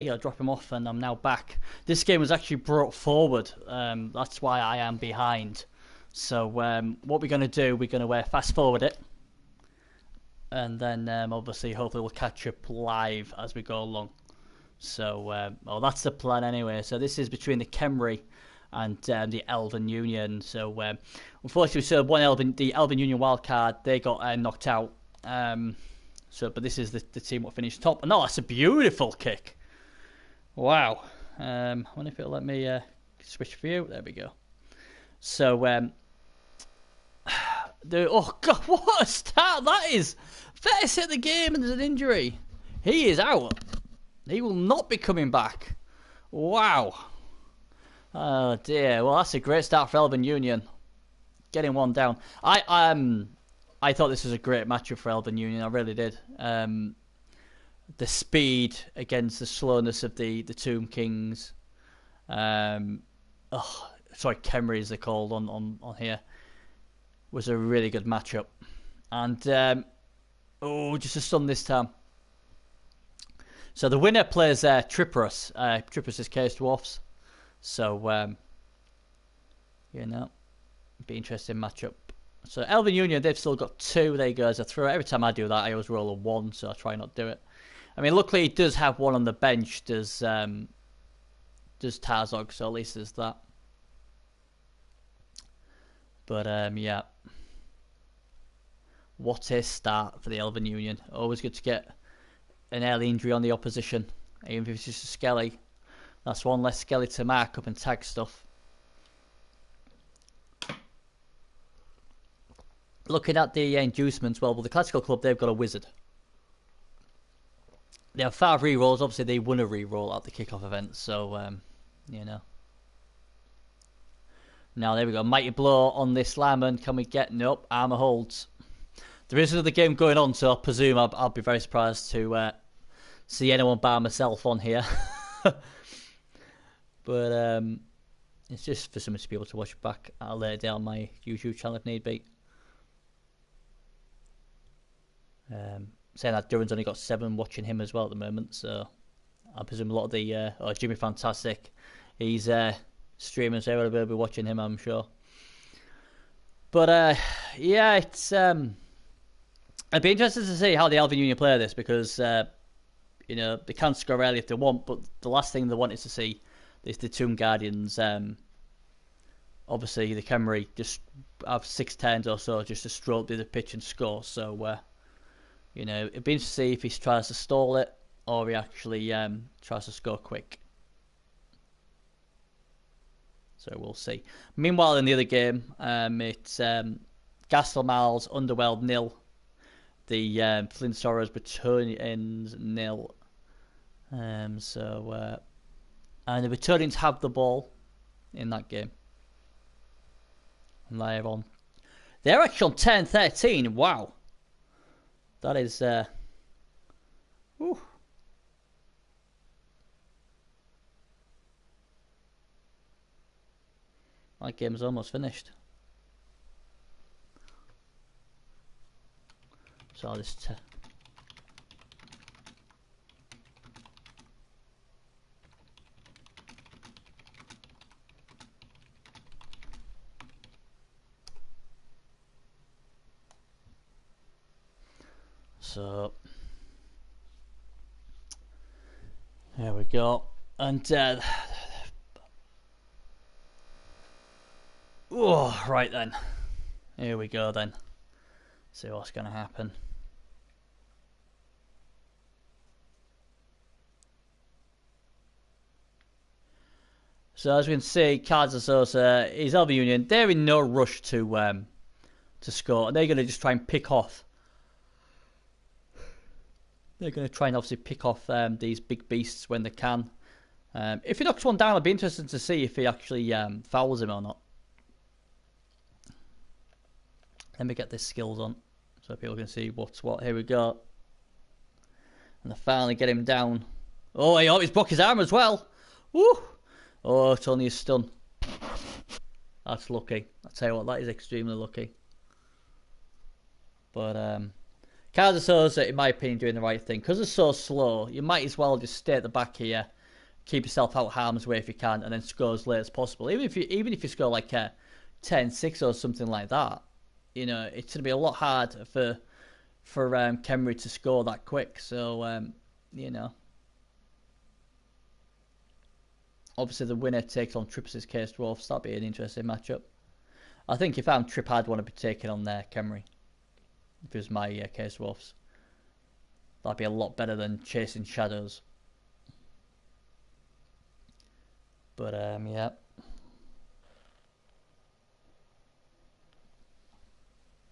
drop him off, and I'm now back. This game was actually brought forward. That's why I am behind. So what we're going to do, we're going to fast forward it. And then obviously, hopefully we'll catch up live as we go along. So, that's the plan anyway. So this is between the Khemri and the Elven Union. So unfortunately, the Elven Union wildcard, they got knocked out. But this is the team that finished top. No, that's a beautiful kick. Wow. I wonder if it'll let me switch view. There we go. So, oh God, what a start that is! First hit the game and there's an injury. He is out. He will not be coming back. Wow. Oh dear. Well, that's a great start for Elven Union. Getting one down. I thought this was a great matchup for Elven Union. I really did. The speed against the slowness of the Tomb Kings. Khemri as they're called on here. Was a really good matchup. And just a stun this time. So the winner plays Triporus. Triporus is Chaos Dwarfs. So be interesting matchup. So Elven Union, they've still got 2. There you go as a throw. Every time I do that, I always roll a 1, so I try not to do it. I mean, luckily he does have 1 on the bench. Does Tarzog, so at least there's that. But yeah. What a start for the Elven Union. Always good to get an early injury on the opposition. Even if it's just a Skelly. That's one less Skelly to mark up and tag stuff. Looking at the inducements, well, the Classical Club, they've got a wizard. They have 5 rerolls. Obviously, they won a reroll at the kickoff event, so, Now, there we go. Mighty Blow on this Lineman. Can we get... Nope, armor holds. There is another game going on, so I presume I'll be very surprised to see anyone bar myself on here. But it's just for someone to be able to watch it back at a later date on my YouTube channel if need be. Saying that Duran's only got 7 watching him as well at the moment, so I presume a lot of the Jimmy Fantastic, he's streaming, so everybody will be watching him, I'm sure. But yeah, it's I'd be interested to see how the Elven Union play this, because they can score early if they want, but the last thing they want is to see is the Tomb Guardians. Obviously, the Khemri just have 6 turns or so just to stroke through the pitch and score. So, it'd be interesting to see if he tries to stall it or he actually tries to score quick. So we'll see. Meanwhile, in the other game, it's Gastelmal's Underworld 0. The Flint Sorrows Bretonnians 0. And the Bretonnians have the ball in that game. And they're actually on 10-13. Wow. That is whew. My game's almost finished. So I'll just so there we go. And right then. Here we go then. See what's going to happen. So as we can see, Cards of Sosa is Elven Union. They're in no rush to score. They're going to just try and pick off. They're going to try and obviously pick off these big beasts when they can. If he knocks one down, I'd be interested to see if he actually fouls him or not. Let me get this skills on so people can see what's what. Here we go. And they finally get him down. Oh, he's broke his arm as well. Woo! Oh, it's only a stun. That's lucky. I'll tell you what, that is extremely lucky. But Carlos Souza, in my opinion, doing the right thing. Because they're so slow, you might as well just stay at the back here, keep yourself out of harm's way if you can, and then score as late as possible. Even if you score like a 10-6 or something like that, you know, it's going to be a lot harder for Kemry to score that quick. So, you know, obviously the winner takes on Trips' Case Dwarfs. That'd be an interesting matchup. I think if I'm Trip, I'd want to be taking on Kemry. If it was my Case Dwarfs, that'd be a lot better than chasing shadows. But yeah.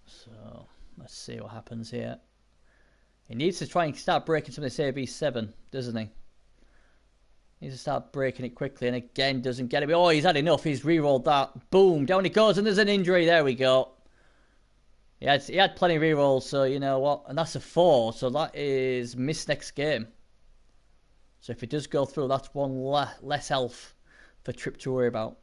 So let's see what happens here. He needs to try and start breaking some of this AB7, doesn't he? He needs to start breaking it quickly, and again doesn't get it. Oh, he's had enough. He's re-rolled that. Boom, down he goes, and there's an injury. There we go. He had plenty of re-rolls, so you know what? And that's a 4, so that is missed next game. So if it does go through, that's one less health for Trip to worry about.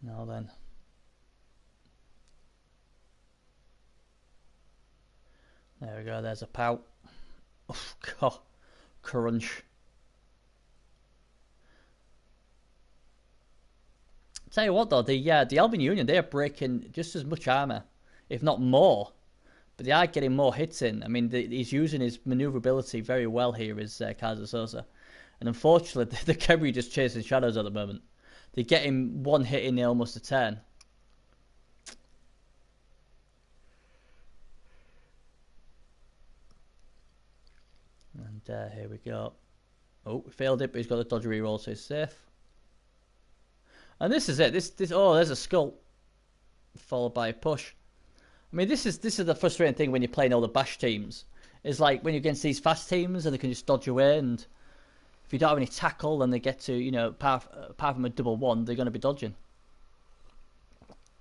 Now then. There we go, there's a pout. Oh, God. Crunch. Tell you what though, the Albion Union, they are breaking just as much armor, if not more. But they are getting more hits in. I mean, he's using his maneuverability very well here, is Carlos Souza. And unfortunately, the Kemry just chasing shadows at the moment. They're getting one hit in almost a turn. And here we go. Oh, we failed it, but he's got the dodge reroll, so he's safe. And this is it. Oh, there's a skull, followed by a push. I mean, this is the frustrating thing when you're playing all the bash teams. Is like when you're against these fast teams and they can just dodge away, and if you don't have any tackle, then they get to, you know, apart from a double one, they're going to be dodging.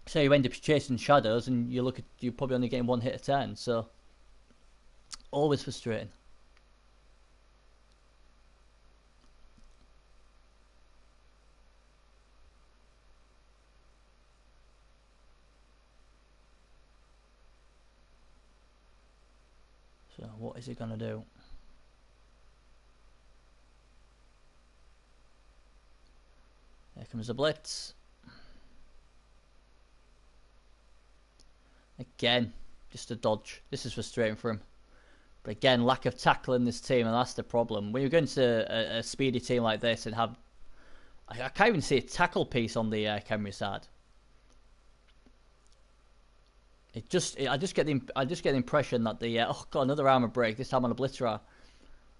So you end up chasing shadows, and you're probably only getting one hit a turn. So always frustrating. So what is he going to do? Here comes the blitz. Again, just a dodge. This is frustrating for him. But again, lack of tackle in this team, and that's the problem. When you're going to a speedy team like this and have... I can't even see a tackle piece on the Kemry side. I just get the impression that the oh god, another armor break, this time on a blitzer.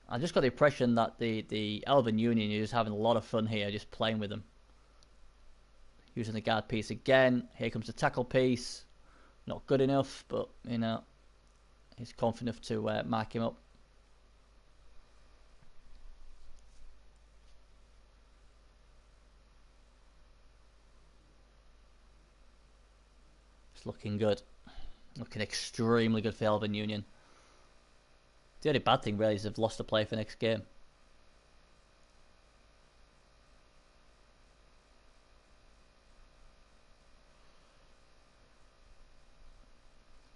I just got the impression that the Elven Union is having a lot of fun here, just playing with them. Using the guard piece again. Here comes the tackle piece. Not good enough, but you know, he's confident enough to mark him up. It's looking good. Looking extremely good for Elven Union. The only bad thing really is they've lost a player for next game.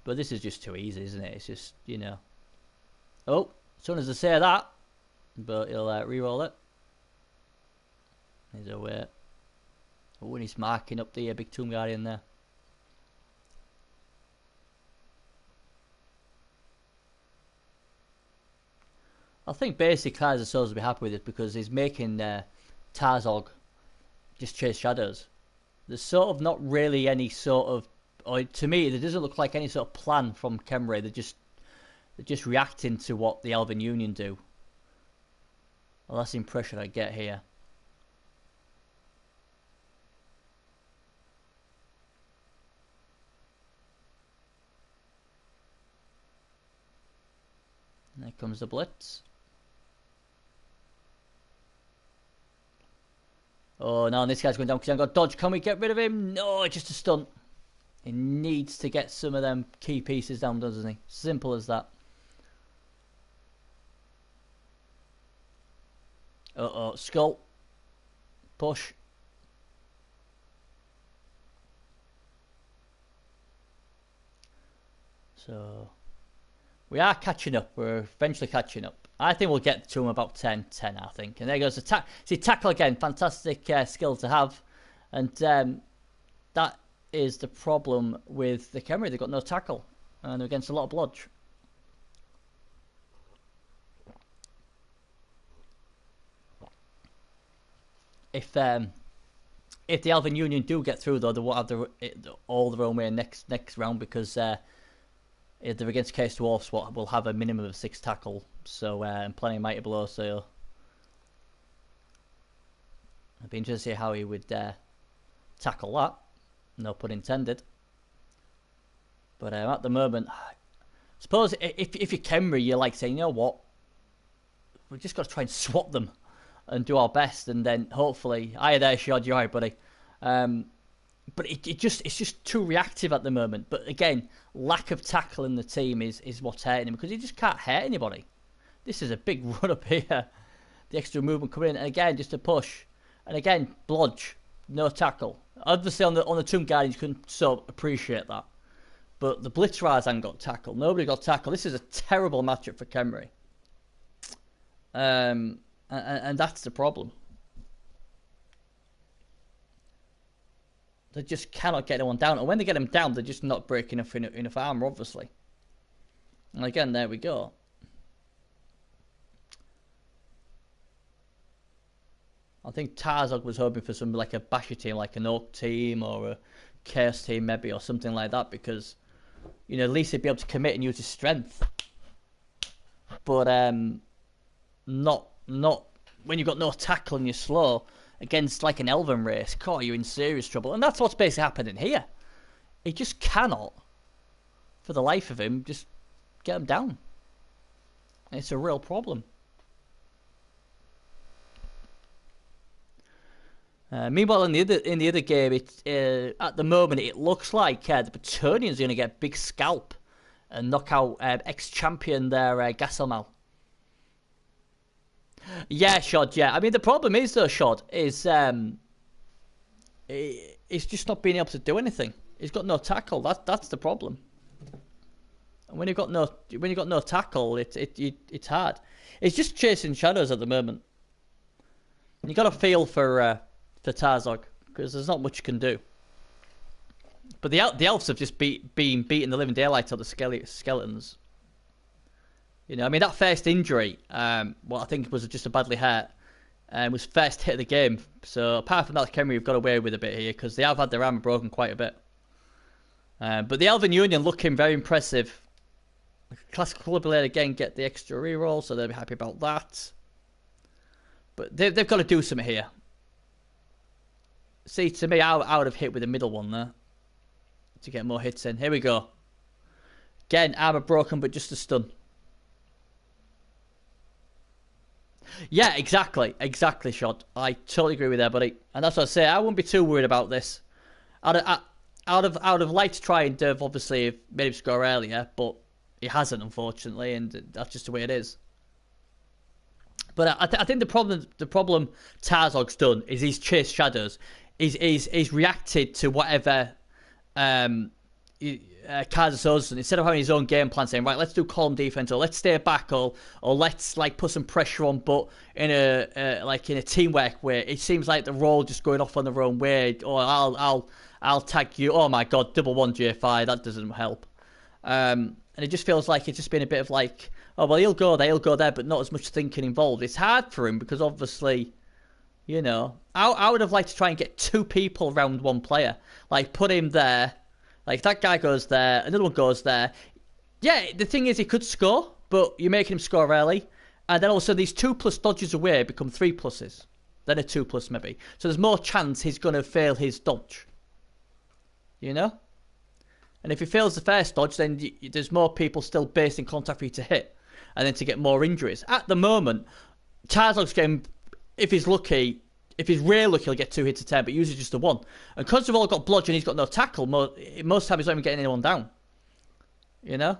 But this is just too easy, isn't it? It's just, you know. Oh, as soon as I say that, but he'll re-roll it. He's away. Oh, and he's marking up the big Tomb Guardian there. I think basically Kaiser Souls will be happy with it because he's making Tarzog just chase shadows. There's sort of not really any sort of, or to me, there doesn't look like any sort of plan from Kemry. They're just reacting to what the Elven Union do. Well, that's the impression I get here. And there comes the blitz. Oh no, this guy's going down because I've got dodge. Can we get rid of him? No, it's just a stunt. He needs to get some of them key pieces down, doesn't he? Simple as that. Uh-oh, skull. Push. So we are catching up. We're eventually catching up. I think we'll get to him about 10-10, I think. And there goes the tackle again. Fantastic skill to have. And that is the problem with the Khemri. They've got no tackle. And they're against a lot of blodge. If the Elven Union do get through, though, they won't have all their own way next round, because if they're against Case Dwarfs, will have a minimum of 6 tackle. So and plenty of mighty blow. So I'd be interested to see how he would tackle that. No pun intended. But at the moment, I suppose if you're Khemri, you're like saying, you know what, we've just got to try and swap them and do our best, and then hopefully, hiya there, Shod, you're right, buddy. But it's just too reactive at the moment. But again, lack of tackle in the team is what's hurting him, because he just can't hurt anybody. This is a big run up here. The extra movement coming in, and again, just a push, and again, blodge, no tackle. Obviously, on the Tomb Guardians, you couldn't so appreciate that. But the Blitzraz hadn't got tackle. Nobody got tackle. This is a terrible matchup for Khemri. And that's the problem. They just cannot get anyone down. And when they get them down, they're just not breaking enough armor, obviously. And again, there we go. I think Tarzog was hoping for something like a Basher team, like an Oak team or a Chaos team maybe, or something like that, because, you know, at least he'd be able to commit and use his strength. But not when you've got no tackle and you're slow against like an Elven race. God, you're in serious trouble. And that's what's basically happening here. He just cannot, for the life of him, just get him down. It's a real problem. Meanwhile, in the other game, at the moment it looks like the Bretonnians are going to get a big scalp and knock out ex-champion there, Gasselmal. Yeah, Shod. Yeah, I mean the problem is though, Shod, is he's just not being able to do anything. He's got no tackle. That's the problem. And when you've got no tackle, it's hard. It's just chasing shadows at the moment. And you got to feel for Tarzog, because there's not much you can do. But the elves have just been beating the living daylights out of the skeletons. You know, I mean, that first injury, well, I think it was just a badly hurt, was first hit of the game. So apart from that, Khemri have got away with a bit here, because they have had their armor broken quite a bit. But the Elven Union looking very impressive. Classical Blade again get the extra reroll, so they'll be happy about that. But they've got to do something here. See, to me, I would have hit with the middle one there to get more hits in. Here we go. Again, armor broken, but just a stun. Yeah, exactly, Shod. I totally agree with that, buddy. And that's what I say. I wouldn't be too worried about this. I'd have liked to try and have obviously made him score earlier, but he hasn't, unfortunately, and that's just the way it is. But I think the problem Tarzog's done is he's chased shadows. He's reacted to whatever Kaiser Sozen, instead of having his own game plan, saying, right, let's do column defense, or let's stay back, or let's like put some pressure on, but in a teamwork way. It seems like they're all just going off on their own way. Or I'll tag you. Oh my god, double 1J5, that doesn't help. And it just feels like it's just been a bit of like, oh well, he'll go there, but not as much thinking involved. It's hard for him because obviously, you know, I would have liked to try and get 2 people around one player, like put him there. Like, that guy goes there, another one goes there. Yeah, the thing is, he could score, but you're making him score early. And then also, these 2+ dodges away become 3+. Then a 2+ maybe. So there's more chance he's going to fail his dodge. You know? And if he fails the first dodge, then there's more people still based in contact for you to hit. And then to get more injuries. At the moment, Tarzog's getting, if he's lucky, if he's really lucky, he'll get 2 hits a turn, but usually just the 1. And because they've all got bludgeon, he's got no tackle. Most time he's not even getting anyone down. You know?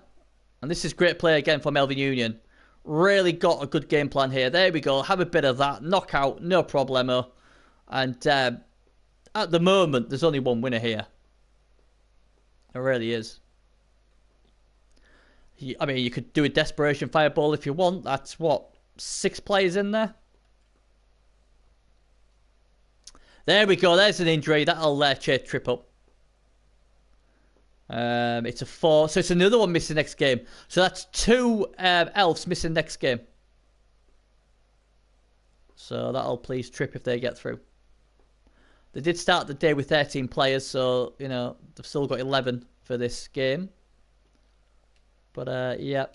And this is great play again from Elven Union. Really got a good game plan here. There we go. Have a bit of that. Knockout. No problemo. And at the moment, there's only one winner here. There really is. I mean, you could do a desperation fireball if you want. That's what, 6 players in there. There we go. There's an injury. That'll cheer Trip up. It's a 4. So it's another one missing next game. So that's 2 elves missing next game. So that'll please Trip if they get through. They did start the day with 13 players, so, you know, they've still got 11 for this game. But, yeah,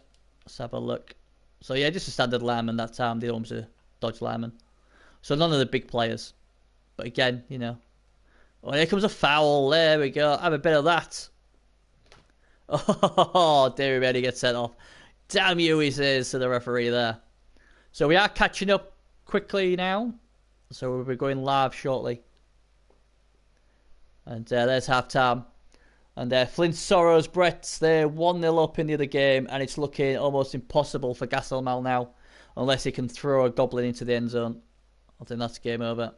let's have a look. So, yeah, just a standard lineman that time. The other one was a dodge lineman. So none of the big players. But again, you know. Oh, here comes a foul. There we go. Have a bit of that. Oh, Derry Reddy gets sent off. Damn you, he says to the referee there. So we are catching up quickly now. So we'll be going live shortly. And there's half-time. And Flint Sorrows, Brett, they're 1-0 up in the other game. And it's looking almost impossible for Gastelmal now. Unless he can throw a goblin into the end zone. I think that's game over.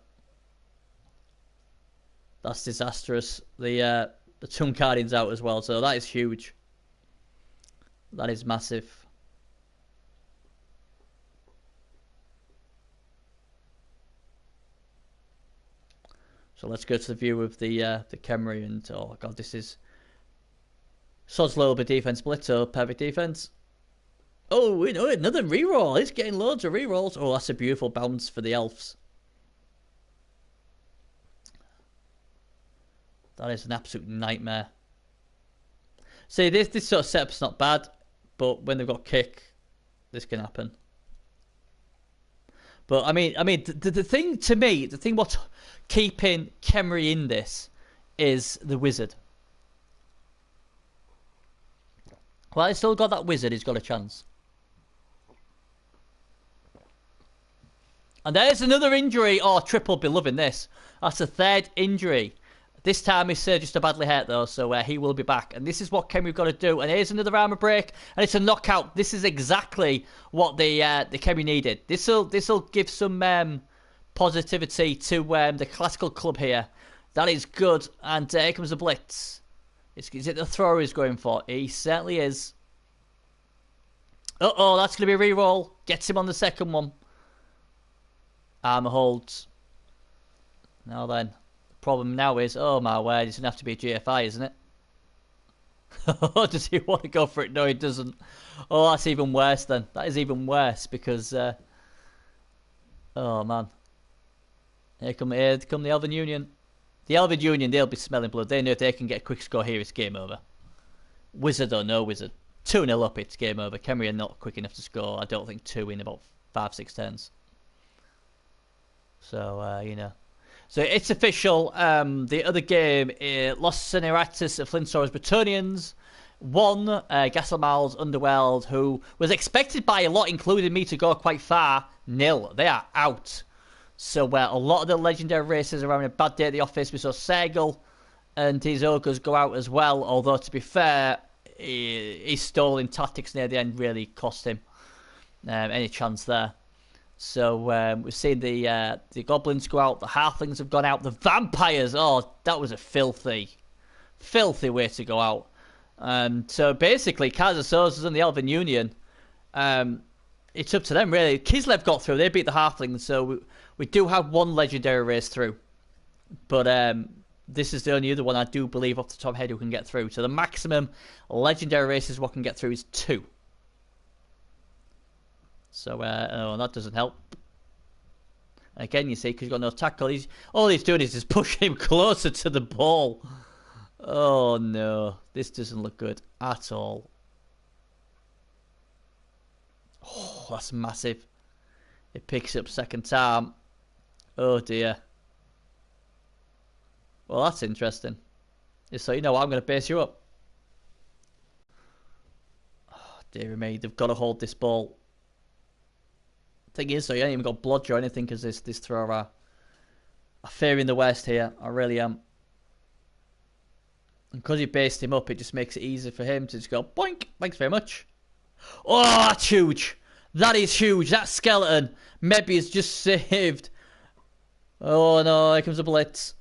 That's disastrous. The Tomb Guardian's out as well, so that is huge. That is massive. So let's go to the view of the Khemri, and oh god, this is Sod's little bit defense blitz, so perfect defense. Oh, we know another reroll. He's getting loads of rerolls. Oh, that's a beautiful bounce for the elves. That is an absolute nightmare. See, this sort of setup's not bad, but when they've got kick, this can happen. But I mean, the thing to me, the thing what's keeping Khemri in this is the wizard. Well, he's still got that wizard. He's got a chance. And there's another injury. Oh, Trip will be loving this. That's a 3rd injury. This time he's just a badly hurt though, so he will be back. And this is what Khemri've got to do. And here's another armor break, and it's a knockout. This is exactly what the Khemri needed. This'll give some positivity to the classical club here. That is good. And here comes the blitz. Is it the thrower he's going for? He certainly is. Uh-oh, that's going to be a reroll. Gets him on the second one. Armor holds. Now then. Problem now is, oh my word, it's going to have to be a GFI, isn't it? Does he want to go for it? No, he doesn't. Oh, that's even worse then. That is even worse because, oh man. Here come the Elven Union. The Elven Union, they'll be smelling blood. They know if they can get a quick score here, it's game over. Wizard or no wizard. 2-0 up, it's game over. Khemri are not quick enough to score. I don't think 2 in about 5-6 turns. So, you know. So it's official. The other game, Los Ceneratus of Flint Sorrows Bretonians won. Gastelmal's Underworld, who was expected by a lot, including me, to go quite far, 0. They are out. So a lot of the legendary races are having a bad day at the office. We saw Sergal and his ogres go out as well. Although, to be fair, his stalling tactics near the end really cost him any chance there. So we've seen the goblins go out, the halflings have gone out, the vampires, oh, that was a filthy way to go out. So basically, Kazasozas and the Elven Union, it's up to them really. Kislev got through, they beat the halflings, so we do have 1 legendary race through. But this is the only other one I do believe off the top of my head who can get through. So the maximum legendary races what can get through is 2. So, oh, that doesn't help. Again, you see, because he's got no tackle. All he's doing is just pushing him closer to the ball. Oh, no. This doesn't look good at all. Oh, that's massive. It picks up second time. Oh, dear. Well, that's interesting. Just so you know what, I'm going to base you up. Oh, dear me. They've got to hold this ball. Thing is, though, you ain't even got blodge or anything because this thrower. I fear in the West here. I really am. And because he based him up, it just makes it easier for him to just go, boink, thanks very much. Oh, that's huge. That is huge. That skeleton maybe is just saved. Oh, no, here comes a blitz.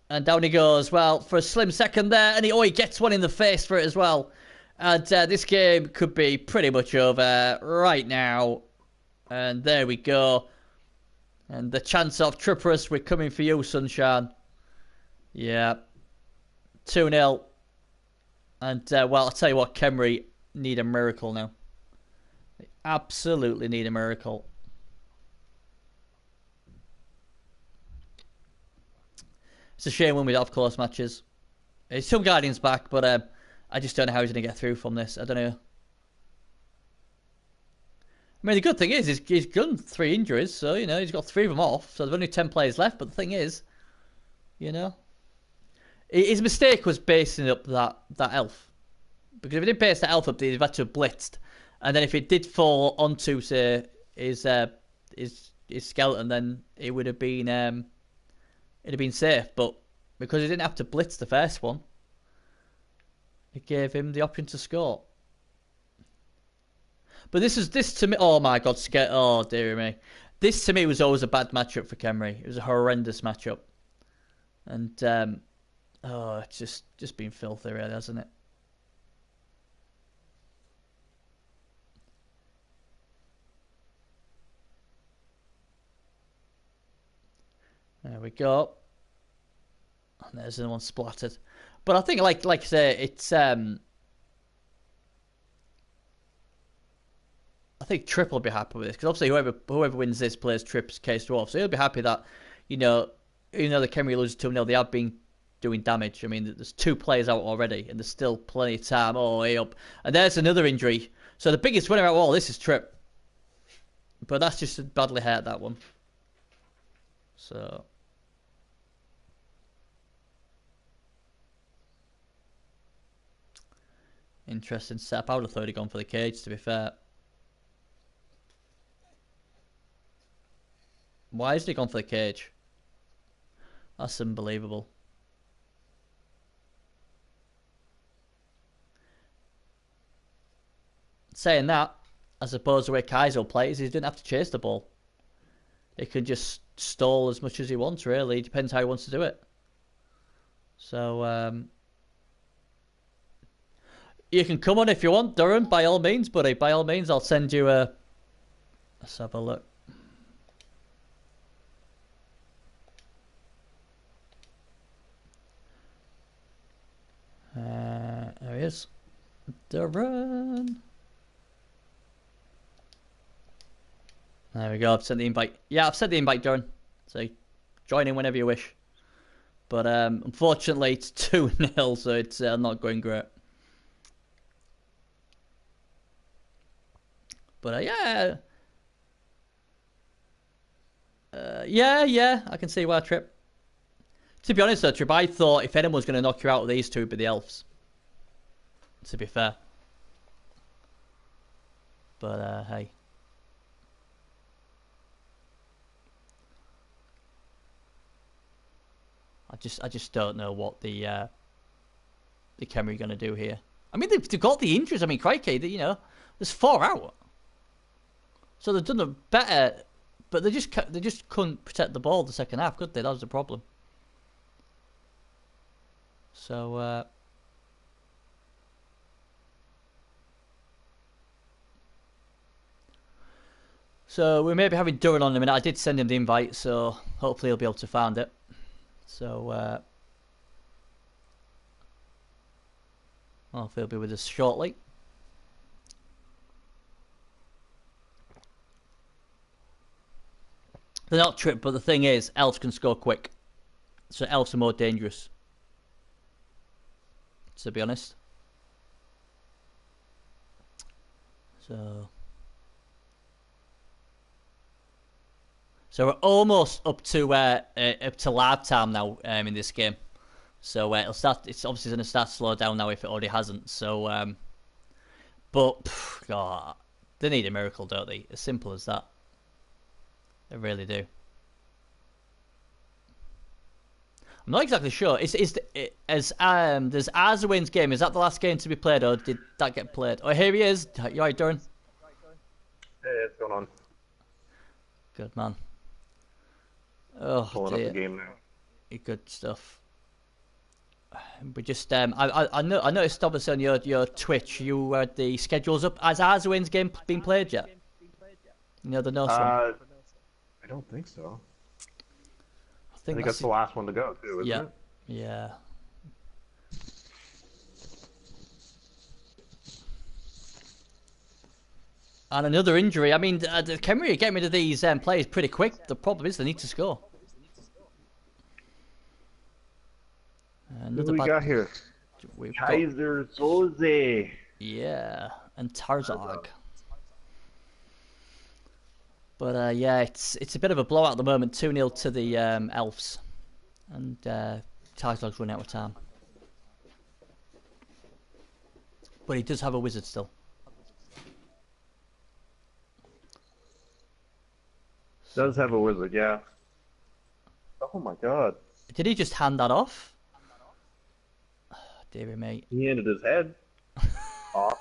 And down he goes. Well, for a slim second there, and he gets one in the face for it as well. And this game could be pretty much over right now. And there we go. And the chance of Trippers, we're coming for you, Sunshine. Yeah. 2-0. And, well, I'll tell you what, Kemri need a miracle now. They absolutely need a miracle. It's a shame when we don't have close matches. There's some Guardians back, but I just don't know how he's going to get through from this. I don't know. I mean, the good thing is he's done 3 injuries, so, you know, he's got 3 of them off. So there's only 10 players left, but the thing is, you know, his mistake was basing up that elf. Because if he didn't base that elf up, he'd have had to have blitzed. And then if it did fall onto, say, his skeleton, then it would have been, it'd have been safe. But because he didn't have to blitz the first one, it gave him the option to score. But this to me, oh my god, oh dear me. This to me was always a bad matchup for Kemri. It was a horrendous matchup. And, oh, it's just been filthy really, hasn't it? There we go. And there's another one splattered. But I think, like I say, it's I think Tripp will be happy with this because obviously whoever wins this plays Tripp's case dwarf, so he'll be happy that, you know, even though the Kemri loses 2-0, they have been doing damage. I mean, there's 2 players out already, and there's still plenty of time. Oh, way up, and there's another injury. So the biggest winner out of all this is Tripp, but that's just badly hurt, that one. So interesting setup. I would have thought he'd gone for the cage, to be fair. Why has he gone for the cage? That's unbelievable. Saying that, I suppose the way Kaizo plays, he didn't have to chase the ball. He can just stall as much as he wants, really. It depends how he wants to do it. So, you can come on if you want, Durham, by all means, buddy. By all means, I'll send you a... Let's have a look. There he is. Durham. There we go. I've sent the invite. Yeah, I've sent the invite, Durham. So join in whenever you wish. But unfortunately, it's 2-0, so it's not going great. But yeah. Yeah, I can see why Tripp. To be honest though, Tripp, I thought if anyone was going to knock you out of these two, it'd be the elves. To be fair. But hey. I just don't know what the Kemri are going to do here. I mean, they've got the injuries. I mean, crikey, you know, there's 4 out. So they've done it better, but they just couldn't protect the ball the second half, could they? That was the problem. So so we may be having Duran on in a minute. I did send him the invite, so hopefully he'll be able to find it. So hopefully he'll be with us shortly. They're not Tripp, but the thing is, elves can score quick. So elves are more dangerous, to be honest. So we're almost up to live time now in this game. So it'll start. It's obviously going to start to slow down now if it already hasn't. So, but God, they need a miracle, don't they? As simple as that. They really do. I'm not exactly sure. There's Arzawin's game. Is that the last game to be played, or did that get played? Oh, here he is. You alright, Duran? Hey, what's going on? Good man. Oh, Pulling dear. up the game now. Good stuff. We just I noticed obviously on your Twitch you had the schedules up. Has Arzawin's game been played yet? You know the Norse one. I don't think so. I I think that's the last one to go too, isn't it? Yeah. And another injury. I mean, the Khemri are getting rid of these players pretty quick. The problem is they need to score. Who do we got here? Kaiser Soze. Yeah, and Tarzog. But yeah, it's a bit of a blowout at the moment. 2-0 to the Elves, and Tarzog's run out of time. But he does have a wizard still. Does have a wizard, yeah. Oh my god. Did he just hand that off? Oh, dear me. He ended his head off.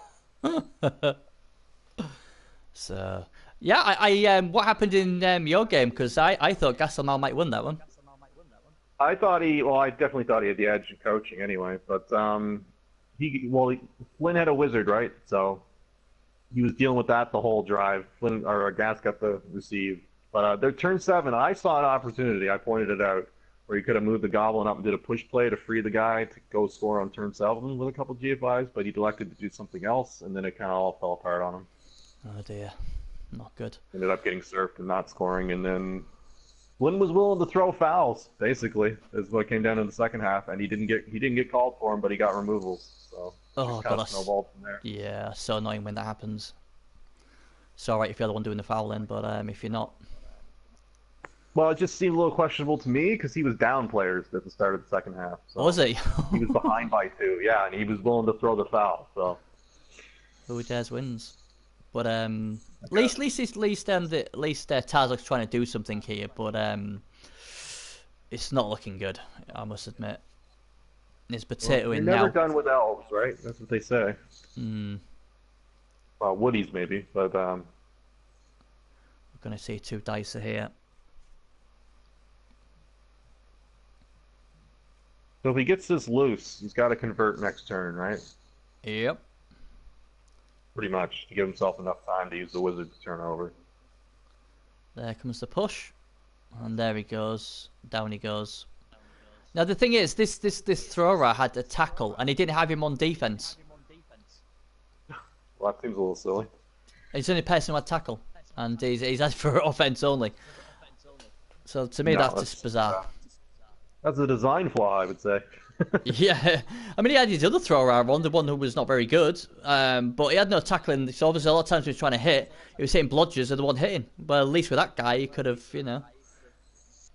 So, yeah, I what happened in your game? Because I thought Gastelmal might win that one. I definitely thought he had the edge in coaching anyway. But Flynn had a wizard, right? So he was dealing with that the whole drive. Gas got the receive. But their turn 7, I saw an opportunity. I pointed it out where he could have moved the Goblin up and did a push play to free the guy to go score on turn 7 with a couple GFIs, but he elected to do something else, and then it kind of all fell apart on him. Oh dear, not good. Ended up getting surfed and not scoring, and then Flynn was willing to throw fouls. Basically, is what came down in the second half, and he didn't get called for him, but he got removals. So kind of snowballed from there. Yeah, so annoying when that happens. It's alright if you're the one doing the fouling, but if you're not. Well, it just seemed a little questionable to me because he was down players at the start of the second half. So was he? He was behind by 2, yeah, and he was willing to throw the foul. So who dares wins. But at least Tarzog's trying to do something here, but it's not looking good, I must admit. It's potatoing now. You're never now. done with elves, right? That's what they say. Well, woodies maybe, but we're gonna see 2 dice here. So if he gets this loose, he's got to convert next turn, right? Yep. Pretty much, to give himself enough time to use the wizard to turn over. There comes the push. And there he goes. Down he goes. Now the thing is, this thrower had a tackle, and he didn't have him on defense. Well, that seems a little silly. He's the only person who had tackle, and he's had for offense only. So to me, that's just bizarre. That's a design flaw, I would say. Yeah, I mean, he had his other thrower on, the one who was not very good, but he had no tackling. So obviously, a lot of times he was trying to hit, he was hitting blodgers and the one hitting. But at least with that guy, he could have,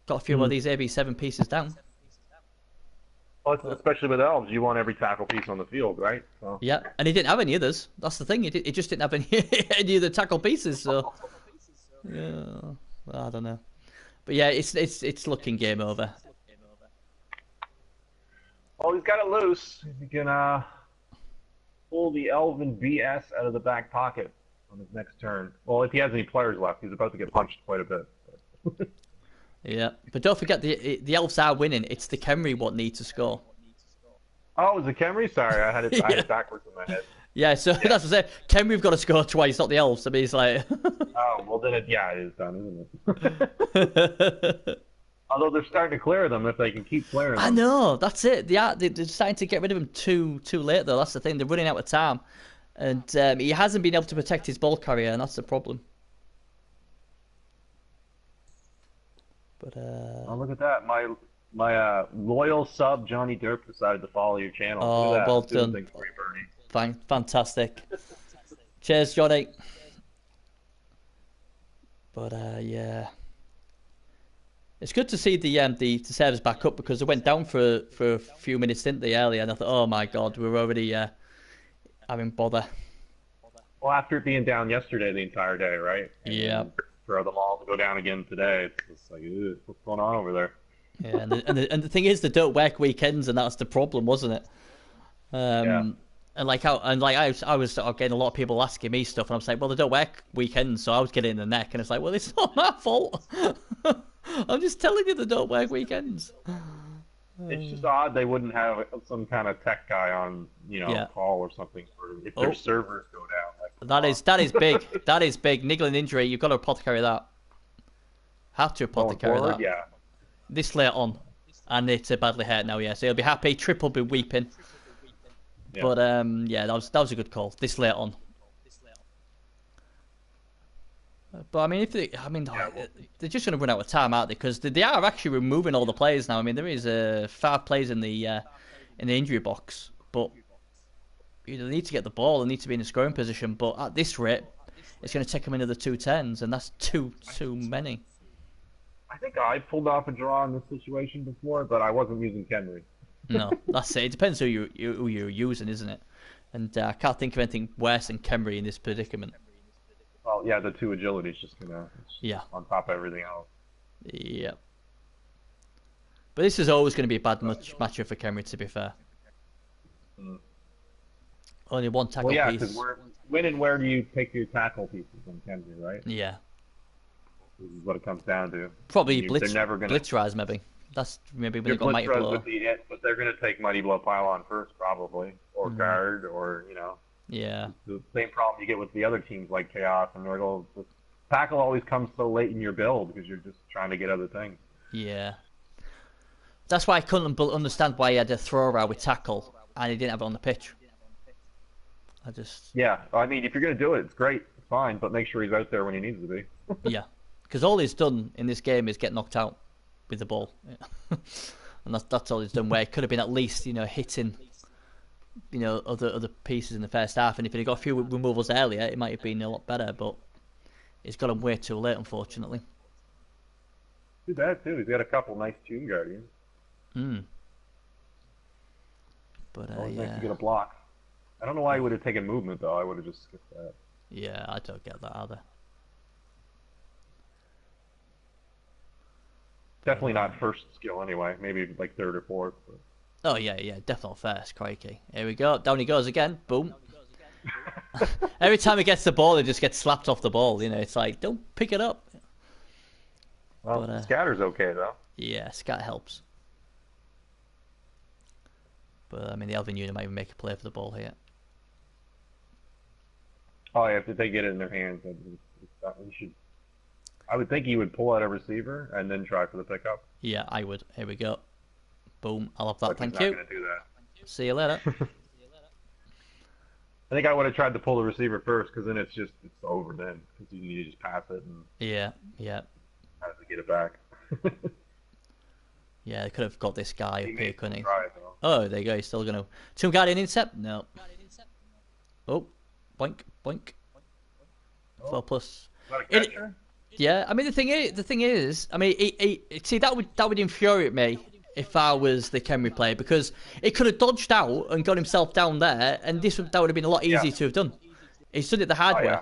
got a few more of these AB7 pieces down. Well, especially with elves, you want every tackle piece on the field, right? So. Yeah, and he didn't have any others. That's the thing. He just didn't have any of the tackle pieces. So yeah, well, I don't know. But yeah, it's looking game over. Oh, he's got it loose. He can pull the Elven BS out of the back pocket on his next turn. Well, if he has any players left, he's about to get punched quite a bit. Yeah, but don't forget the Elves are winning. It's the Khemri what need to score. Oh, it was the Khemri? Sorry, I had it, I had it backwards in my head. Yeah, so that's what I'm saying. Khemri've got to score twice, not the Elves. I mean, it's like... Oh, well then it is done, isn't it? Although they're starting to clear them if they can keep clearing them. I know, that's it. They're starting to get rid of him too late, though. That's the thing. They're running out of time. And he hasn't been able to protect his ball carrier, and that's the problem. But oh, look at that. My loyal sub, Johnny Derp, decided to follow your channel. Oh, well done. Fantastic. Cheers, Johnny. But, yeah... It's good to see the servers back up because they went down for a few minutes, didn't they, earlier? And I thought, oh my god, we're already having bother. Well, after it being down yesterday the entire day, right? Yeah. For them all to go down again today, it's like, what's going on over there? Yeah, and the thing is, they don't work weekends, and that's the problem, wasn't it? Yeah. And I was getting a lot of people asking me stuff, and I was like, well, they don't work weekends, so I was getting in the neck, and it's like, well, it's not my fault. I'm just telling you they don't work weekends. It's just odd they wouldn't have some kind of tech guy on, Yeah. call or something for if their servers go down. Like, That is big. That is big. Niggling injury. You've got to apothecary that. Have to going apothecary forward, that. yeah. This late on, and it's badly hurt now. Yeah, so he'll be happy. Triple be weeping. Yeah. But yeah, that was a good call. This late on. But I mean, they're just going to run out of time, aren't they? Because they are actually removing all the players now. I mean, there is 5 players in the injury box, but they need to get the ball. They need to be in a scoring position. But at this rate, it's going to take them another 2 10s, and that's too many. I think I pulled off a draw in this situation before, but I wasn't using Kenry. No, that's it. It depends who you're using, isn't it? And I can't think of anything worse than Kemry in this predicament. Well, yeah, the 2 agility is just on top of everything else. Yeah. But this is always going to be a bad matchup for Kemry, to be fair. Only 1 tackle Well, yeah, piece. because when and where do you pick your tackle pieces on Kenry, right? Yeah. This is what it comes down to. Probably They're never gonna Blitzrise, maybe. That's maybe when your they got Mighty Blitzrise Blow. would be it, but they're going to take Mighty Blow Pylon first, probably, or guard, or Yeah. the same problem you get with the other teams like Chaos and Nurgle. The tackle always comes so late in your build because you're just trying to get other things. Yeah. That's why I couldn't understand why he had a throw around with tackle and he didn't have it on the pitch. Yeah, I mean, if you're going to do it, it's great, it's fine, but make sure he's out there when he needs to be. Yeah. Because all he's done in this game is get knocked out with the ball. And that's all he's done, where it could have been at least, hitting, other pieces in the first half. And if he'd got a few removals earlier, it might have been a lot better, but he's got him way too late, unfortunately. Too bad, too. He's got a couple nice Tomb Guardians. But, Always yeah. nice to get a block. I don't know why he would have taken movement, though. I would have just skipped that. Yeah, I don't get that either. Definitely not first skill anyway. Maybe like 3rd or 4th. But... Oh, yeah, definitely first. Crikey. Here we go. Down he goes again. Boom. Every time he gets the ball, he just gets slapped off the ball. It's like, don't pick it up. Well, but, Scatter's okay, though. Yeah, Scatter helps. But, I mean, the Elven unit might even make a play for the ball here. Oh, yeah, if they get it in their hands, he should... I would think he would pull out a receiver and then try for the pickup. Yeah, I would. Here we go. Boom. I love that. But Thank you. you. Not gonna do that. See you later. I think I would have tried to pull the receiver first, because then it's over then. Because you need to just pass it and yeah. have to get it back. Yeah, they could have got this guy up here, couldn't he? Try it, Oh, there you go. He's still going to... Tomb Guardian Intercept? No. Oh, boink. 4+. Is that a catcher? Yeah, I mean the thing is, I mean, see that would infuriate me if I was the Kenry player, because he could have dodged out and got himself down there, and that would have been a lot easier to have done. He's done it the hard way,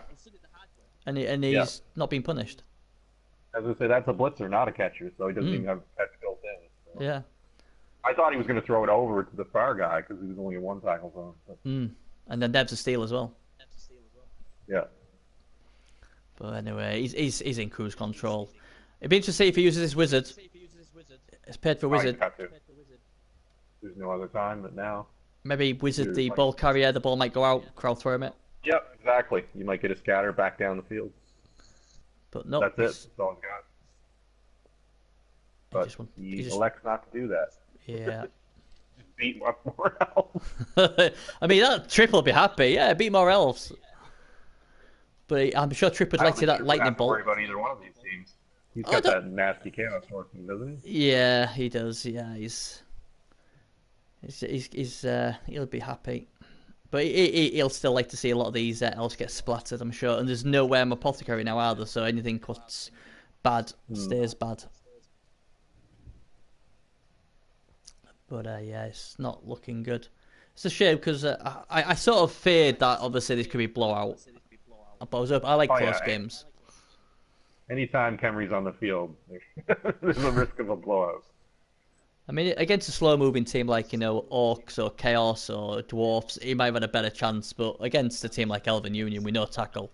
and he's not been punished. As I say, that's a blitzer, not a catcher, so he doesn't even have catch built in. So. Yeah. I thought he was going to throw it over to the far guy because he was only a 1 tackle zone. But... And then Dev's a steal as well. Yeah. But anyway, he's in cruise control. It'd be interesting to see if he uses this wizard. It's paid for wizard. There's no other time but now. Maybe wizard the ball carrier. The ball might go out. Crowd throw him it. Yep, exactly. You might get a scatter back down the field. But no, that's it. That's all he's got. But he elects not to do that. Yeah. Just beat more elves. I mean, that Trip will be happy. Yeah, beat more elves. But I'm sure Trip would like to see that lightning bolt. I don't worry about either one of these teams. He's got that nasty chaos working, doesn't he? Yeah, he does. Yeah, he'll be happy. But he'll still like to see a lot of these elves get splattered, I'm sure. And there's nowhere I'm apothecary now either, so anything cuts bad stays bad. But yeah, it's not looking good. It's a shame because I sort of feared that obviously this could be blowout. But I like close games. Anytime Kemry's on the field, there's a risk of a blowout. I mean, against a slow-moving team like, Orcs or Chaos or Dwarfs, he might have had a better chance. But against a team like Elven Union, we know tackle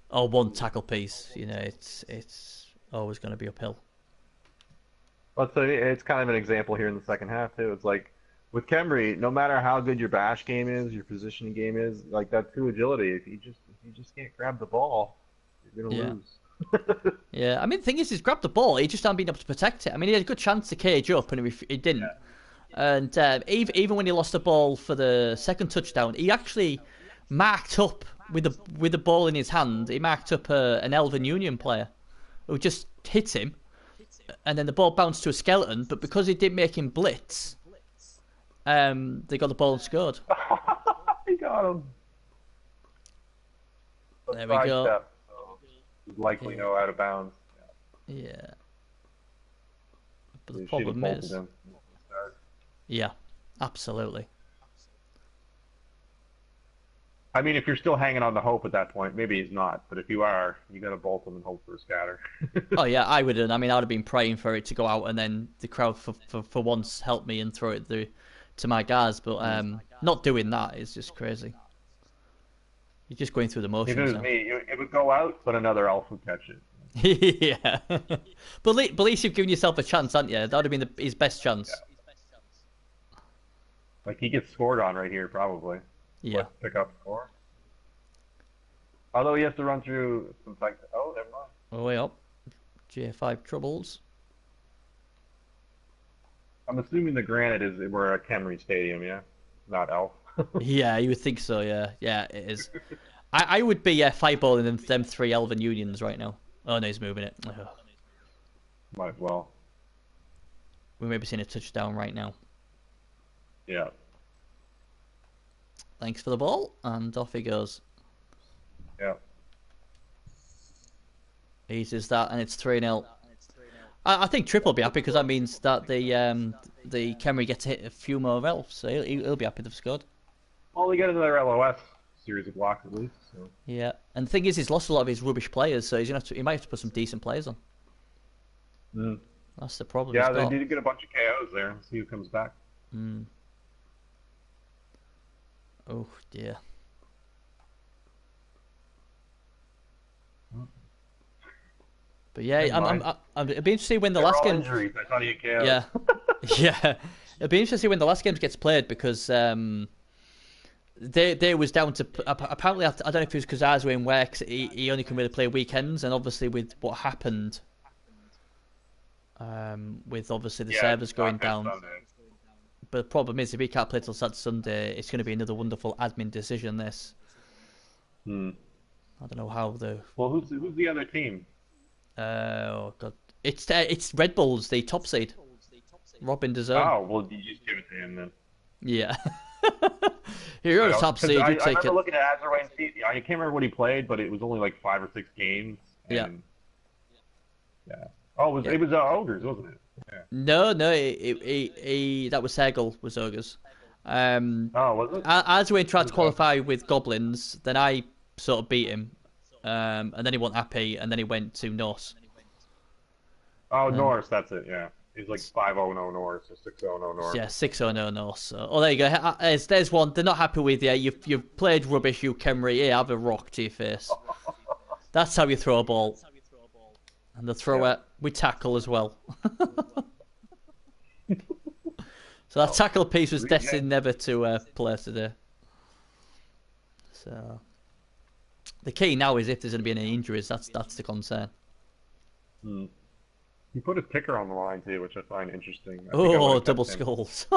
or 1 tackle piece. It's always going to be uphill. But so it's kind of an example here in the second half too. It's like with Kemry, no matter how good your bash game is, your positioning game is, like that two agility, if you just can't grab the ball, you're gonna Yeah. lose. Yeah, I mean, the thing is, he's grabbed the ball. He just hasn't been able to protect it. I mean, he had a good chance to cage up, and he didn't. Yeah. And even when he lost the ball for the second touchdown, he actually marked up with the ball in his hand. He marked up an Elven Union player who just hit him, and then the ball bounced to a skeleton. But because he didn't make him blitz, they got the ball and scored. He got him. There we go. Step, so he's likely no out of bounds. Yeah. But They the should have problem bolted is, him from the start. yeah, absolutely. I mean, if you're still hanging on the hope at that point, maybe he's not. But if you are, you got to bolt him and hope for a scatter. Oh yeah, I wouldn't. I mean, I'd have been praying for it to go out, and then the crowd for once help me and throw it through to my guys. But not doing that is just crazy. You're just going through the motions. If it was now. me, it would go out, but another elf would catch it. Yeah, but at least you've given yourself a chance, haven't you? That would have been his best chance. Like he gets scored on right here, probably. Yeah. Let's pick up score. Although he has to run through some like, oh, never mind. Oh, way up. J5 troubles. I'm assuming the granite is we're at Kemry Stadium, yeah, not elf. Yeah, you would think so. Yeah, yeah, it is. I would be fireballing them three Elven Unions right now. Oh no, he's moving it. Ugh. Might as well. We may be seeing a touchdown right now. Yeah. Thanks for the ball, and off he goes. Yeah. Eases that, and it's 3-0. I think Triple will be happy because that means that the Kemry gets to hit a few more elves, so he'll be happy they've scored. Well, we get another LOS series of blocks at least. So. Yeah, and the thing is, he's lost a lot of his rubbish players, so he might have to put some decent players on. Mm. That's the problem. Yeah, they did get a bunch of KOs there. See who comes back. Mm. Oh dear. But yeah, it'd be interesting when the last game. Injuries. I thought he had KOs. Yeah, yeah. It'd be interesting when the last game gets played because they was down to apparently I don't know if it was because Arswin works. He only can really play weekends, and obviously with what happened, with obviously the servers going down. Sunday. But the problem is, if he can't play till Saturday, Sunday, it's going to be another wonderful admin decision. This. Hmm. I don't know how the. Well, who's the other team? Oh god, it's Red Bulls, the top seed. Robin deserves. Oh well, you just give it to him then. Yeah. You're a top seed. You take I remember it. looking at Azerwayne. I can't remember what he played, but it was only like 5 or 6 games. And, yeah. Oh, it was Ogres, wasn't it? Yeah. No, that was Sergal was Ogres. Oh, was it? Arswin tried to qualify with Goblins, then I sort of beat him, and then he wasn't happy, and then he went to Norse. Oh, Norse, that's it. Yeah, he's like 5-0-0 Norse or 6-0-0 Norse. Yeah, 6-0 Norse. So, oh, there you go. There's one. They're not happy with you. You've played rubbish, you Kemry. Here, have a rock to your face. That's how you throw a ball. And the thrower, we tackle as well. So that tackle piece was destined never to play today. So the key now is if there's going to be any injuries. That's the concern. Hmm. He put his picker on the line too, which I find interesting. Oh, double skulls.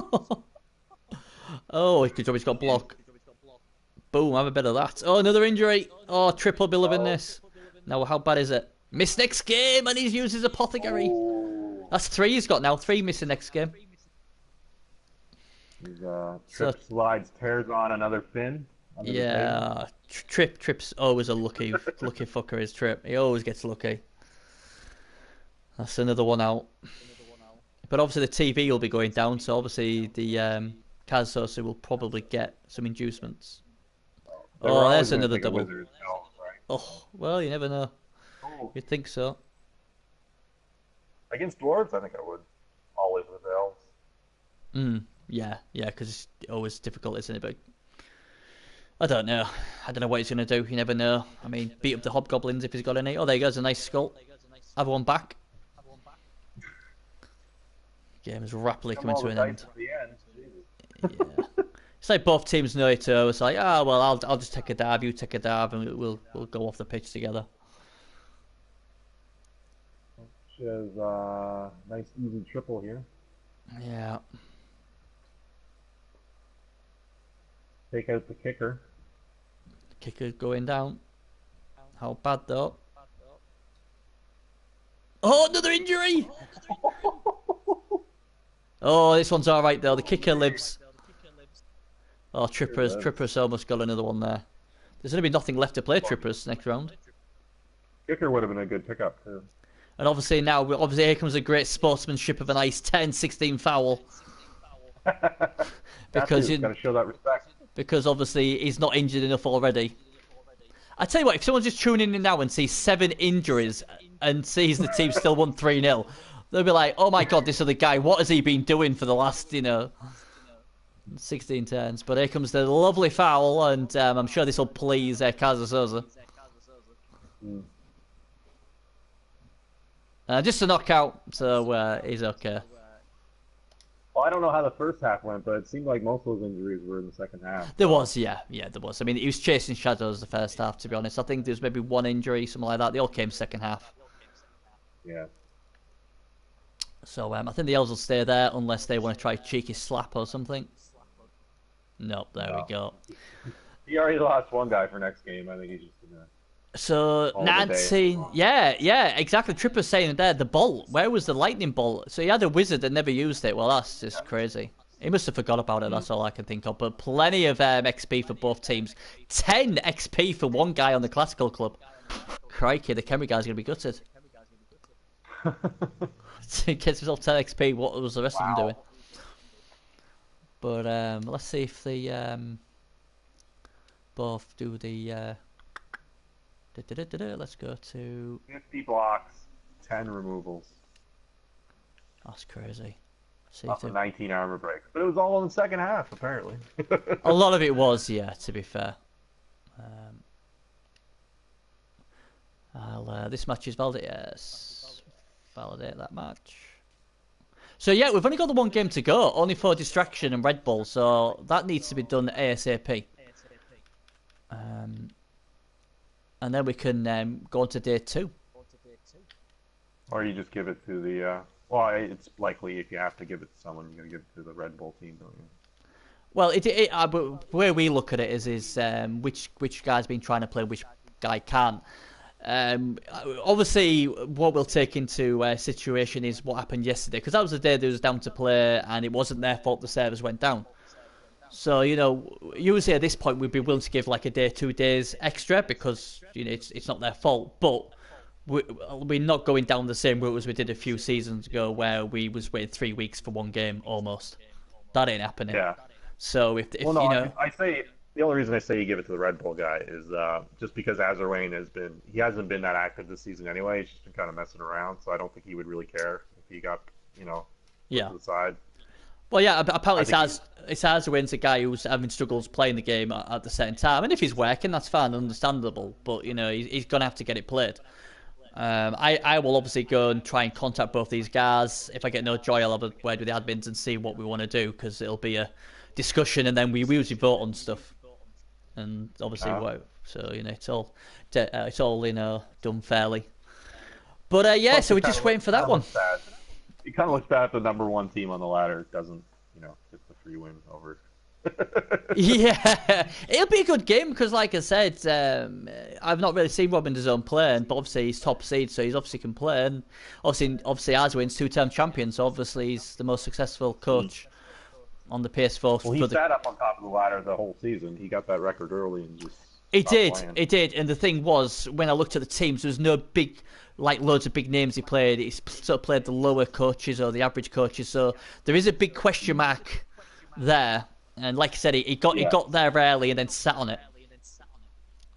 Oh, good job he's got block. Boom, have a bit of that. Oh, another injury. Oh, triple bill in this. Now, how bad is it? Missed next game, and he's used his apothecary. That's 3 he's got now. 3 missing next game. Slides, tears on another fin. Yeah, Trip's always a lucky fucker. Is Trip? He always gets lucky. That's another one out. But obviously the TV will be going down, so obviously the Kaz will probably get some inducements. Oh, there's another double. Wizards, right? Oh, well, you never know. Oh. You'd think so. Against dwarves, I think I would. Always with elves. Yeah, because it's always difficult, isn't it? But I don't know. I don't know what he's going to do. You never know. I mean, beat up the hobgoblins if he's got any. Oh, there he goes, a nice skull. Have one back. game is rapidly Come coming all to the an dice end. at the end. Jesus. Yeah. It's like both teams know it. It's like, well, I'll just take a dab, you take a dab, and we'll go off the pitch together. Which is nice easy triple here. Yeah. Take out the kicker. Kicker going down. How bad though? Oh, another injury! Oh, this one's alright though. The kicker lives. Oh, Trippers almost got another one there. There's going to be nothing left to play Trippers next round. Kicker would have been a good pickup too. And obviously now, here comes a great sportsmanship of a nice 10-16 foul. Because you got to show that respect. Because obviously he's not injured enough already. I tell you what, if someone's just tuning in now and sees 7 injuries and sees the team still won 3-0, they'll be like, "Oh my God, this other guy, what has he been doing for the last, 16 turns?" But here comes the lovely foul, and I'm sure this will please Kazusoza. Just a knockout, so he's okay. Well, I don't know how the first half went, but it seemed like most of those injuries were in the second half. There was, yeah, there was. I mean, he was chasing shadows the first half, to be honest. I think there was maybe one injury, something like that. They all came second half. Yeah. So I think the Elves will stay there unless they want to try a cheeky slap or something. Nope, there we go. He already lost one guy for next game. I think he's just gonna. So Nancy, yeah, exactly. Tripper's saying it there. The bolt. Where was the lightning bolt? So he had a wizard that never used it. Well, that's just crazy. He must have forgot about it. That's all I can think of. But plenty of XP for both teams. 10 XP for one guy on the classical club. Crikey, the Khemri guy's gonna be gutted. He gets himself 10 XP. What was the rest of them doing? But let's see if the both do the. Let's go to 50 blocks, 10 removals. That's crazy. See Off 19 armor breaks, but it was all in the second half apparently. A lot of it was, yeah. To be fair, this match is valid. Yes, validate that match. So yeah, we've only got the one game to go, only for distraction and Red Bull, so that needs to be done ASAP. And then we can go on to day 2. Or you just give it to the. Well, it's likely if you have to give it to someone, you're gonna give it to the Red Bull team, don't you? Well, but the way we look at it is which guy's been trying to play, which guy can't. Obviously, what we'll take into situation is what happened yesterday, because that was the day they was down to play, and it wasn't their fault the servers went down. So usually at this point we'd be willing to give like a day, 2 days extra because it's not their fault. But we're not going down the same route as we did a few seasons ago, where we was waiting 3 weeks for one game almost. That ain't happening. Yeah. So if I say. The only reason I say you give it to the Red Bull guy is just because Azerwayne hasn't been that active this season anyway. He's just been kind of messing around, so I don't think he would really care if he got, put to the side. Well, yeah, apparently it's Azerwayne's a guy who's having struggles playing the game at the same time, and if he's working, that's fine, understandable. But he's gonna have to get it played. I will obviously go and try and contact both these guys. If I get no joy, I'll have a word with the admins and see what we want to do, because it'll be a discussion, and then we usually vote on stuff. And obviously, so it's all done fairly. But yeah, so we're just waiting for that one. It kind of looks bad if the number 1 team on the ladder doesn't, get the free win over. Yeah, it'll be a good game because, like I said, I've not really seen Robin DAZN play, but obviously he's top seed, so he's obviously can play. And obviously Azwin's 2-term champion, so obviously he's the most successful coach on the PS4. Well, he sat up on top of the ladder the whole season. He got that record early and just. It did. And the thing was, when I looked at the teams, there was no big, loads of big names he played. He sort of played the lower coaches or the average coaches. So there is a big question mark there. And like I said, he got there early and then sat on it.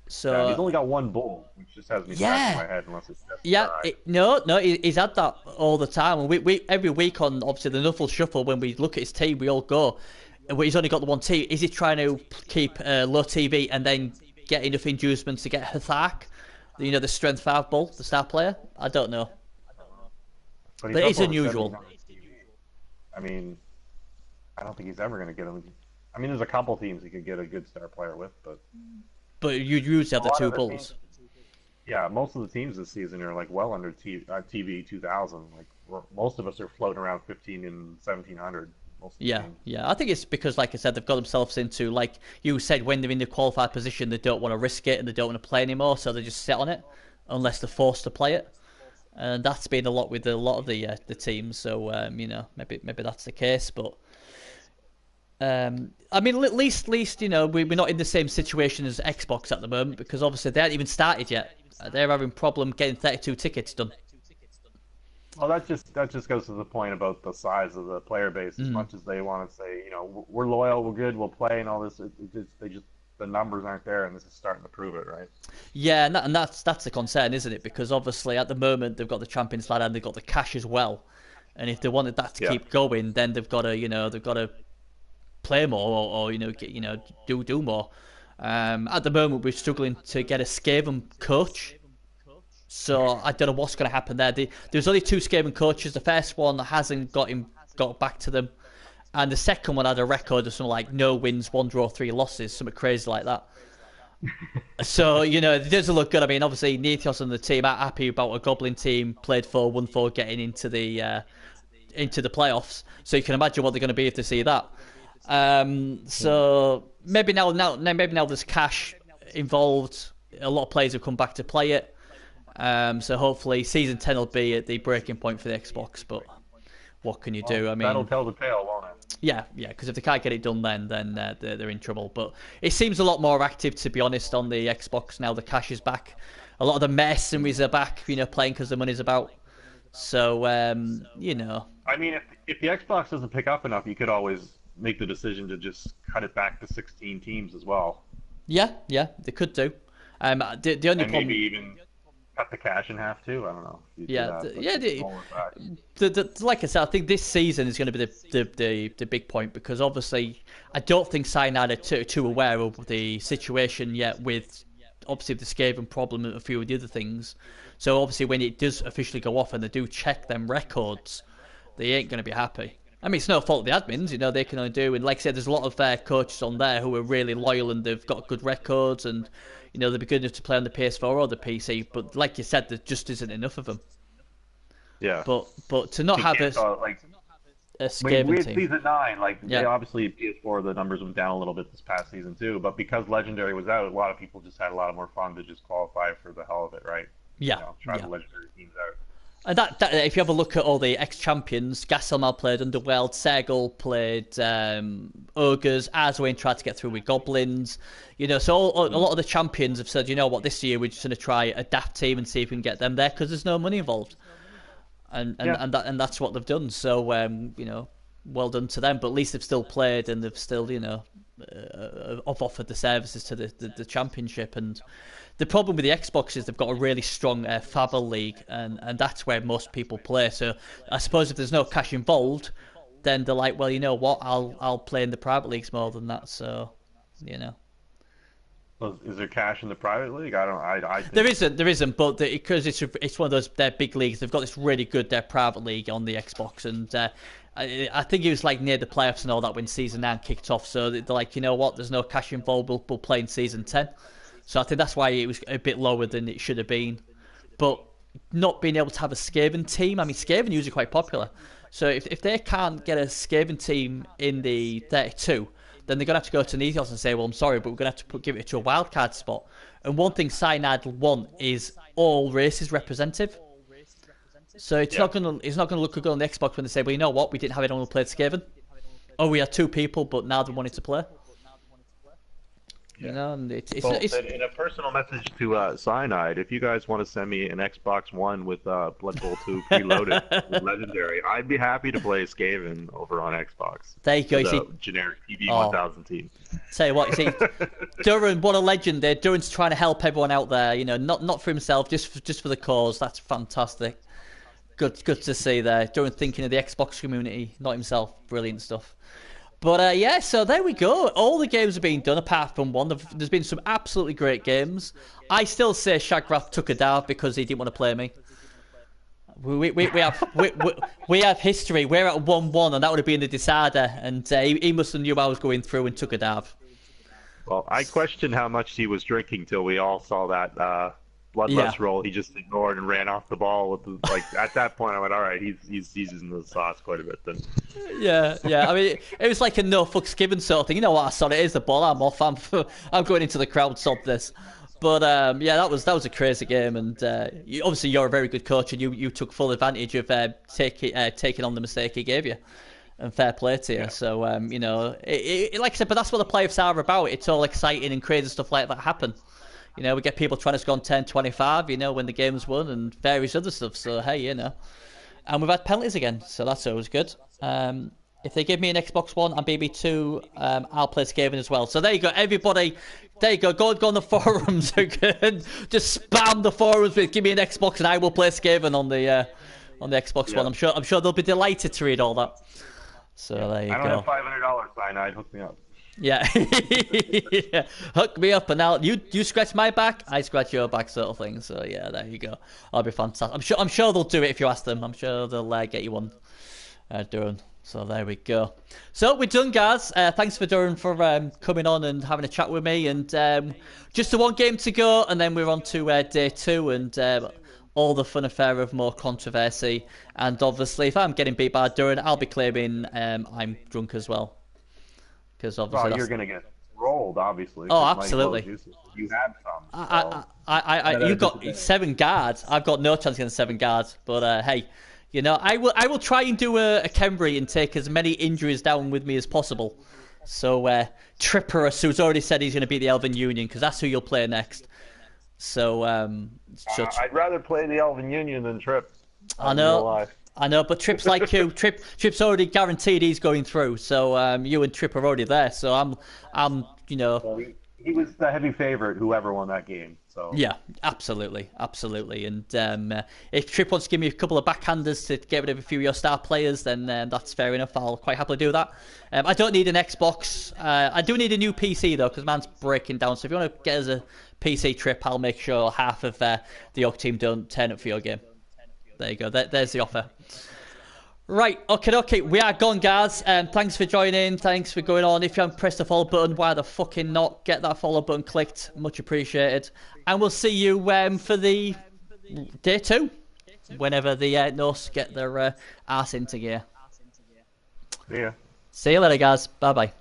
So he's only got 1 bull, which just has me scratching my head unless it's just he's had that all the time. And we every week on obviously the Nuffle Shuffle, when we look at his team, we all go, but he's only got the 1 team. Is he trying to keep low TV and then get enough inducements to get Hathark, the strength 5 bull, the star player? I don't know. But it's unusual. I mean, I don't think he's ever going to get him. I mean, there's a couple teams he could get a good star player with, but you usually have the two the Bulls. teams, yeah, most of the teams this season are like well under TV 2000. Like most of us are floating around 15 and 1700. Yeah. I think it's because, like I said, they've got themselves into, like you said, when they're in the qualified position, they don't want to risk it and they don't want to play anymore, so they just sit on it unless they're forced to play it. And that's been a lot with a lot of the teams. So maybe that's the case, but. I mean, at least we're not in the same situation as Xbox at the moment, because obviously they haven't even started yet. They're having problem getting 32 tickets done. Well, that just goes to the point about the size of the player base. As much as they want to say, we're loyal, we're good, we'll play, and all this, the numbers aren't there, and this is starting to prove it, right? Yeah, and that's the concern, isn't it? Because obviously at the moment they've got the Champions ladder and they've got the cash as well, and if they wanted that to keep going, then they've got to play more or do more. At the moment we're struggling to get a Skaven coach, so I don't know what's going to happen there. There's only 2 Skaven coaches. The first one hasn't got back to them, and the second one had a record of something like no wins, 1 draw, 3 losses, something crazy like that. So it doesn't look good. I mean, obviously Neithios and the team are happy about a Goblin team played 4-1-4 getting into the playoffs, so you can imagine what they're going to be if they see that. So maybe now there's cash involved. A lot of players have come back to play it. So hopefully season 10 will be at the breaking point for the Xbox. But what can you do? I mean, that'll tell the tale, won't it? Yeah. Because if they can't get it done, then they're in trouble. But it seems a lot more active, to be honest, on the Xbox now. The cash is back. A lot of the mercenaries are back. Playing because the money's about. So I mean, if the Xbox doesn't pick up enough, you could always make the decision to just cut it back to 16 teams as well. Yeah, they could do. The only problem, maybe even cut the cash in half too. I don't know. Like I said, I think this season is going to be the big point, because obviously I don't think Cyanide are too aware of the situation yet with obviously the Skaven problem and a few of the other things. So obviously when it does officially go off and they do check them records, they ain't going to be happy. I mean, it's no fault of the admins, they can only do. And like I said, there's a lot of coaches on there who are really loyal and they've got good records and, they'll be good enough to play on the PS4 or the PC. But like you said, there just isn't enough of them. Yeah. But to not have a Skaven team. Season 9, obviously PS4, the numbers went down a little bit this past season too. But because Legendary was out, a lot of people just had a lot more fun to just qualify for the hell of it, right? Yeah. Try the Legendary teams out. And that if you have a look at all the ex-champions, Gasselmal played Underworld, Sergal played Ogres, Arswayne tried to get through with Goblins. So a lot of the champions have said, this year we're just going to try a daft team and see if we can get them there, because there's no money involved. And that's what they've done. So, well done to them. But at least they've still played and they've still, offered the services to the championship. And the problem with the Xbox is they've got a really strong Fable League, and that's where most people play. So I suppose if there's no cash involved, then they're like, well, you know what, I'll play in the private leagues more than that. So, Well, is there cash in the private league? I think... There isn't, but because it's one of those their big leagues, they've got this really good private league on the Xbox, and I think it was like near the playoffs and all that when season 9 kicked off. So they're like, you know what, there's no cash involved, we'll play in season 10. So I think that's why it was a bit lower than it should have been. But not being able to have a Skaven team, I mean, Skaven usually quite popular. So if they can't get a Skaven team in the 32, then they're going to have to go to Neithios and say, well, I'm sorry, but we're going to have to give it to a wildcard spot. And one thing Cyanide want is all races representative. So it's not going to look good on the Xbox when they say, well, you know what, we didn't have anyone who played Skaven. Oh, we had 2 people, but now they wanted to play. Yeah. And in a personal message to Cyanide, if you guys want to send me an Xbox One with Bloodbowl 2 preloaded with Legendary, I'd be happy to play Skaven over on Xbox. There you go. You see, generic TV 1000 team. Tell you what, you see, Duran, what a legend there. Duran's trying to help everyone out there. Not for himself, just for the cause. That's fantastic. Good to see there. Duran thinking of the Xbox community, not himself. Brilliant stuff. But so there we go. All the games are being done apart from one. There's been some absolutely great games. I still say Shagrath took a dive because he didn't want to play me. We have history. We're at 1-1, and that would have been the decider. And he must have knew I was going through and took a dive. Well, I questioned how much he was drinking till we all saw that bloodlust roll. He just ignored and ran off the ball with at that point I went, all right, he's using the sauce quite a bit then. Yeah. I mean, it was like a no fucks given sort of thing. You know what? I saw it is the ball. I'm off. I'm going into the crowd. Stop this. But that was a crazy game, and obviously you're a very good coach, and you took full advantage of taking on the mistake he gave you. And fair play to you. Yeah. So, like I said, but that's what the playoffs are about. It's all exciting and crazy stuff like that happen. We get people trying to score on 10-25, when the game's won and various other stuff. So, hey, and we've had penalties again. So that's always good. If they give me an Xbox One and BB2, I'll play Skaven as well. So there you go, everybody. There you go. Go on the forums again. Just spam the forums with "Give me an Xbox" and I will play Skaven on the Xbox One. I'm sure they'll be delighted to read all that. So there you go. I don't have $500 cyanide. Hook me up. Yeah. Hook me up and you scratch my back, I scratch your back, sort of thing. So yeah, there you go. That'll be fantastic. I'm sure they'll do it if you ask them. I'm sure they'll get you one, Duran. So there we go. So we're done, guys. Thanks for Duran for coming on and having a chat with me. And just the one game to go, and then we're on to day 2 and all the fun affair of more controversy. And obviously, if I'm getting beat by Duran, I'll be claiming I'm drunk as well. Because obviously, you're going to get rolled, obviously. Oh, absolutely. You had some. So. You've got 7 guards. I've got no chance against 7 guards. But hey, I will try and do a Kembury and take as many injuries down with me as possible. So Tripperus, who's already said he's going to beat the Elven Union, because that's who you'll play next. So I'd rather play the Elven Union than Trip. I know, but Trip's like you. Trip's already guaranteed he's going through. So you and Trip are already there. So I'm. Well, he was the heavy favorite, whoever won that game. So yeah, absolutely. And if Trip wants to give me a couple of backhanders to get rid of a few of your star players, then that's fair enough. I'll quite happily do that. I don't need an Xbox. I do need a new PC though, because mine's breaking down. So if you want to get us a PC, Trip, I'll make sure half of the York team don't turn up for your game. There you go. There's the offer. Right, okay, we are gone, guys. Thanks for joining. Thanks for going on. If you haven't pressed the follow button, why the fucking not? Get that follow button clicked. Much appreciated. And we'll see you for the day 2, whenever the Norse get their arse into gear. Yeah. See you later, guys. Bye-bye.